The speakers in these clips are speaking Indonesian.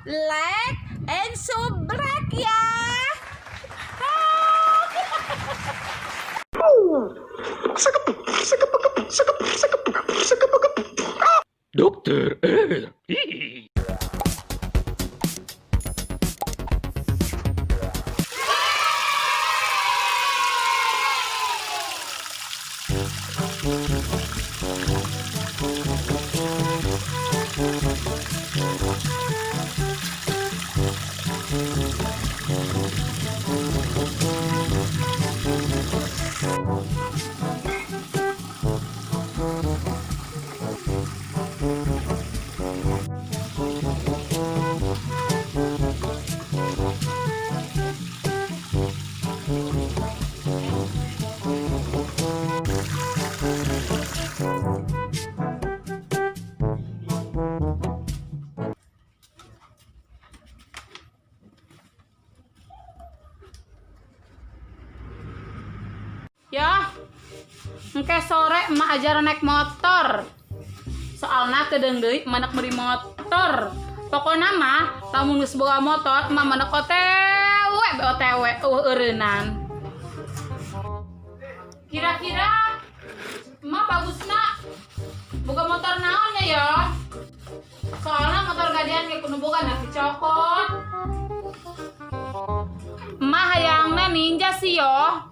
like and subscribe ya. Dokter R. Ya, engke sore emak ajaran naik motor. Soalnya kedeng deui manak beri motor. Pokoknya mah lamun geus boga motor emak manak OTW eueureunnan. Kira-kira emak bagusna boga motor naonnya ya? Soalnya motor gadean ge kudu boga na dicokot. Emak hayangna Ninja sih yo.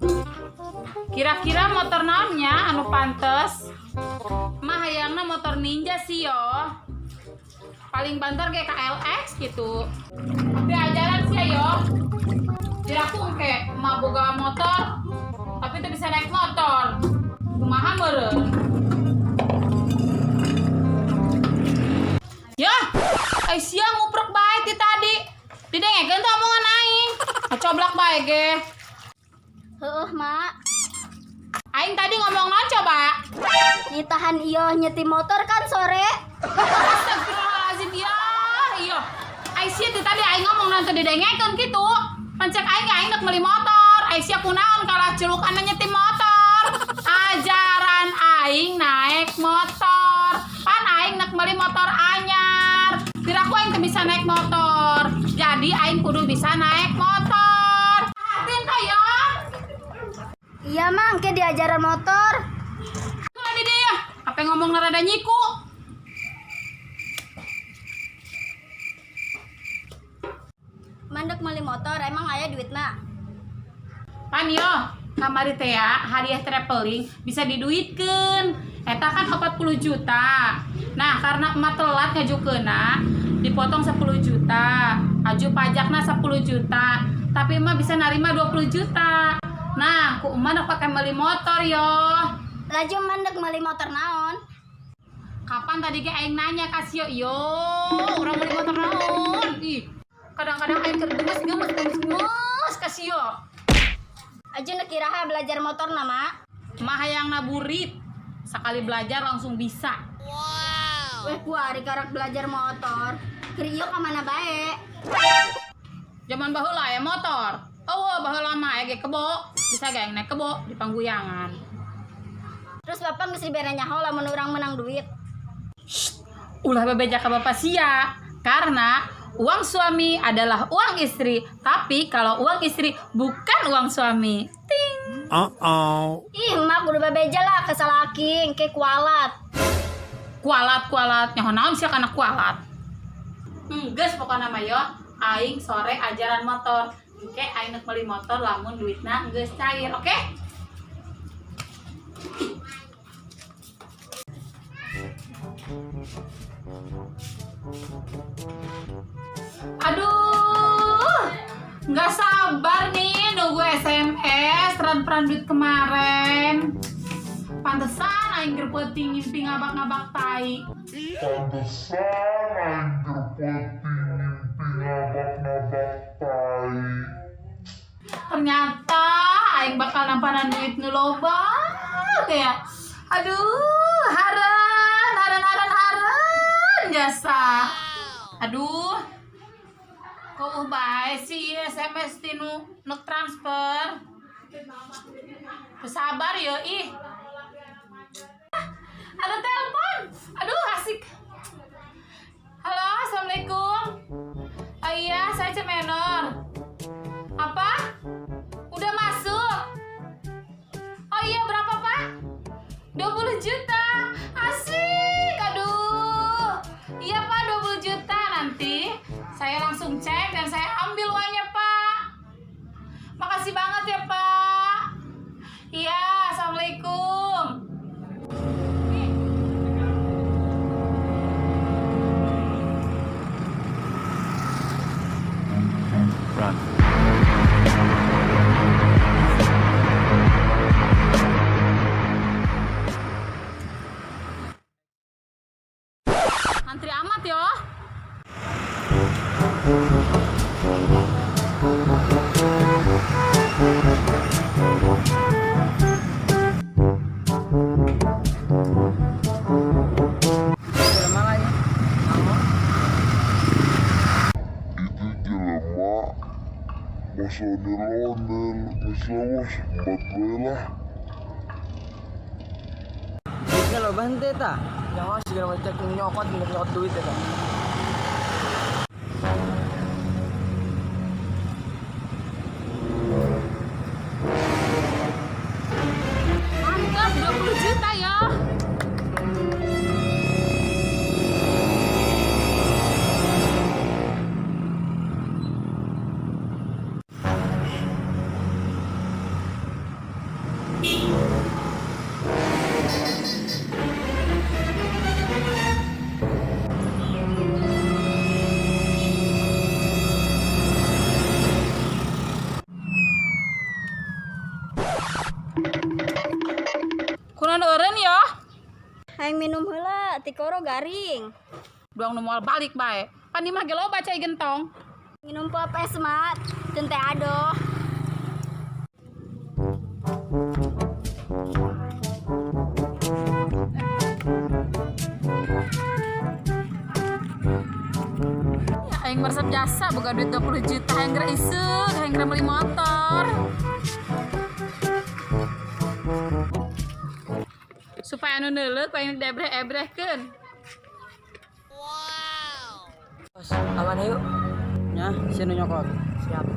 Kira-kira motor naonnya anu pantes? Mah hayangna motor Ninja sih yo. Paling banter kayak KLX gitu. Tapi ajaran sih yo. Jadi aku engke mah boga motor, tapi tuh bisa naik motor. Kumaha meureun? Ya, sia nguprek bae ti tadi. Didengekeun tuh omongan aing. Coblak bae ge. Heuh, Mak. Aing tadi ngomong naon coba? Nitahan iyo nyeti motor kan sore. Astagfirullahaladzim ya. Iya. Aisyah tuh tadi aing ngomong nanti didengekeun gitu. Pancek aing rek meuli motor. Aisyah kunaon kalah celukanna nyeti motor. Ajaran aing naik motor. Pan aing rek meuli motor anyar. Piraku aing teu bisa naik motor. Jadi aing kudu bisa naik motor. Hatin teh ya. Iya, Mang, ke diajaran motor. Kunaon di dieu? Apa ngomong rada nyiku? Mandek meuli motor, emang aya duitna? Pan yo, kamari teh ya, hadiah traveling bisa diduitkeun. Eta kan 40 juta. Nah, karena emak telat ngajukeunna, dipotong 10 juta. Aju pajakna 10 juta. Tapi emak bisa narima 20 juta. Nah, ku emak nak pakai meuli motor yo. Laju mandek meuli motor naon? Kapan tadi ge aing nanya kasih yo, urang meuli motor naon? Ih, kadang-kadang aing keur gemes kasih yo. Aju nu kiraha belajar motor na, Mak. Emak hayangna burit. Sekali belajar langsung bisa. Weh, kuari karak belajar motor. Keur ieu ka mana bae? Zaman baheula ya motor. Oh, baheula mah ge kebo. Bisa ge naik kebo di pangguyangan. Terus Bapak geus dibere nyaho lamun urang menang duit. Ulah bebeja ka bapak sia. Karena uang suami adalah uang istri, tapi kalau uang istri bukan uang suami. Ting. Ih, Mak kudu bebeja lah ke salaki, engke kualat. Kualat nyaho naon sia kana kualat. Geus pokona mah yo, aing sore ajaran motor. Oke, aing nak beli motor lamun duitna geus cair, oke? Aduh, nggak sabar nih nunggu SMS peran duit kemarin. Pantesan aing keur peuting ngimpi ngabak-ngabak tai. Ternyata aing bakal nampanan duit nu loba kayak. Aduh, haran jasa. Aduh. Kok bae sih SMS tinu nuk transfer. Sabar yo ih. Ada telepon. Aduh asik. Halo, assalamualaikum. 20 juta. Asik. Aduh. Iya Pak, 20 juta. Nanti saya langsung cek dan saya ambil uangnya Pak. Makasih banget ya Pak. Iya, assalamualaikum. Run. Antri amat yo. Masa ondel-ondel, misalnya sempat belah. Jika lo bantai tak? Jangan segera macam nyokot duit ya tak? Mantap, 20 juta ya. Kurang eureun ya. Hayang minum heula, tikoro garing. Duang nu moal balik bae. Pan di mah ge loba cai gentong. Minum pop es mat, teu teh adoh. Ya aing meresep jasa boga duit 20 juta hayang geura isuk, hayang geura meuli motor. Supaya anu neuleuk paling debreh-ebrehkeun. Bos, aman yuk. Ya, sini nyokot. Siap.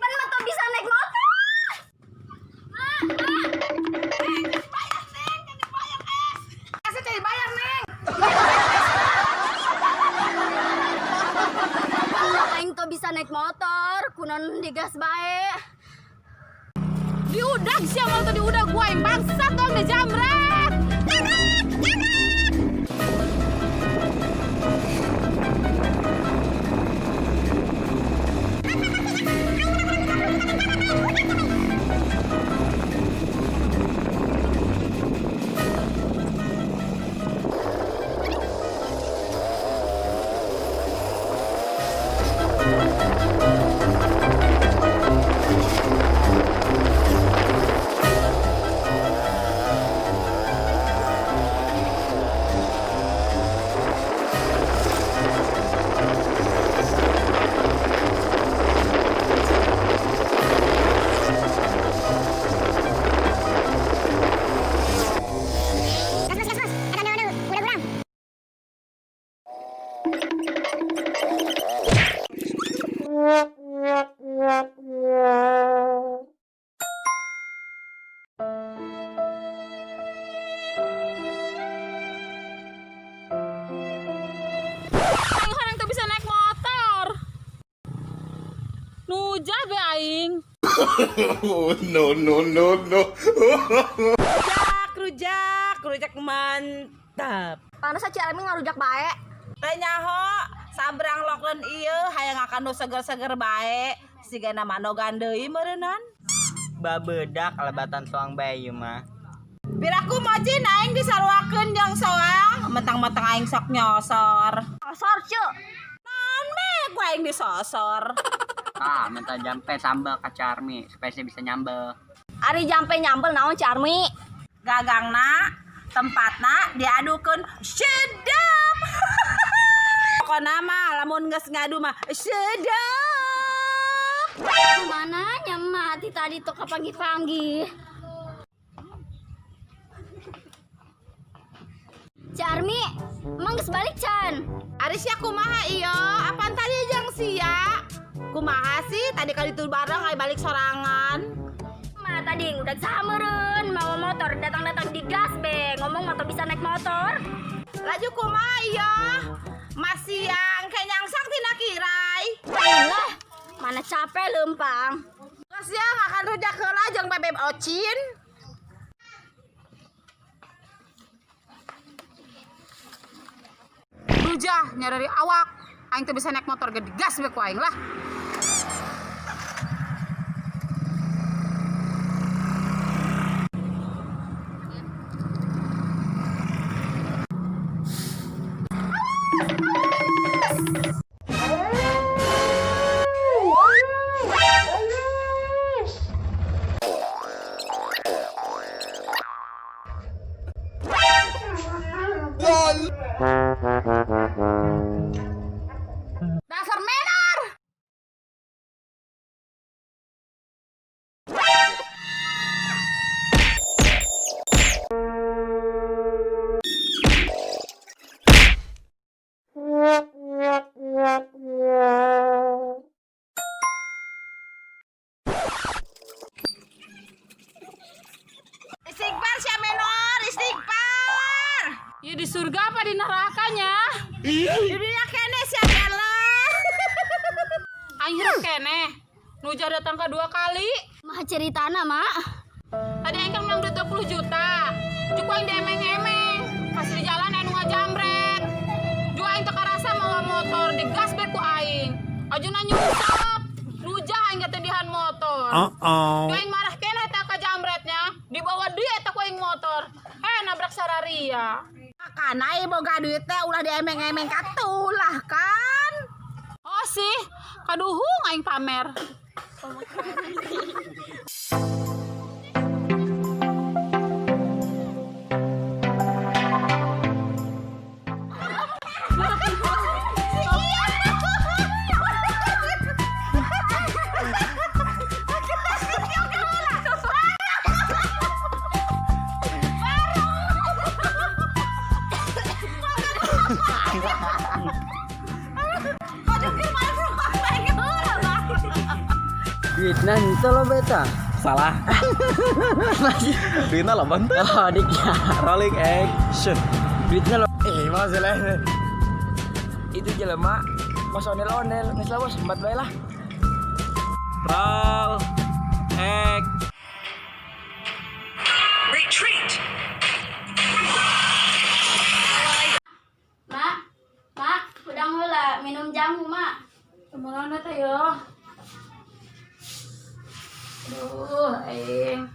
Pan mah teu bisa naik motor. Asa cai bayar, Neng. Aing teu bisa naik motor, kunaon digas bae. Diudag sia moal teu diudag gua yang bangsat dong dijamret. Aing teu bisa naik motor. Nujah be aing. No. Rujak mantap. Panasa Ciarmi ngarujak bae. Teh nyaho sabrang loklen ieu hayang akan nu seger-seger bae sigana manogan deui meureunnan. Babedak kalebatan soang bae ieu mah. Piraku mojin aing disaruakeun jeung soang, mentang-mentang aing sok nyosor. Osor cu. Naon me ku aing disosor. Ah, minta jampe sambal ka Carmi supaya saya bisa nyambel. Ari jampe nyambel naon Ciarmi? Gagangna tempatna diadukeun sedap. Pokona mah lamun geus ngadu mah sedap. Mananya mati tadi tuh kepanggih-panggih. Cak Armi, emang geus balik Can? Arisya kumaha iyo? Apaan tadi jang sia? Kumaha sih? Tadi kali itu bareng ay balik sorangan. Ma tadi udah sameureun mau motor datang-datang digas be. Ngomong motor bisa naik motor. Laju kumaha iyo? Masih yang kenyang sakti na kirai. Lah, mana capek lempang. Gas ya akan rujak heula jeung bebeb ocin. Rujah nyari awak. Aing teu bisa naik motor gede gas we ku aing lah. Dasar menor. Istighfar sia menor, istighfar. Ya di surga apa di nerakanya? Di dunia kene sia gele. Aing hirup keneh. Nuja datang kedua kali. Mah ceritana, Mak. Tadi aing kan menang duit 20 juta. Cukup aing demeng-emeng. Pas di jalan aing nu ngajamret. Jua aing teu karasa mawa motor digas bae ku aing. Ajuna nyungsep. Nuja aing ketindihan motor. Jua aing marah keneh teh ka jamretnya. Dibawa dia teh ku aing motor. Nabrak sararia. Kana ieu boga duit teh ulah diemeng-emeng katulah kan. Oh sih, kaduhung aing pamer. Duitnya itu lo beta. Salah. Duitnya lo bantu. Oh, dik ya. Rolling action. Duitnya lo. Masalah. Itu jelema pas onel-onel, geus lah bos, 4 bae lah. Roll act. Mak, udang heula minum jamu, Mak. Kemana teh yo? Aduh, aing.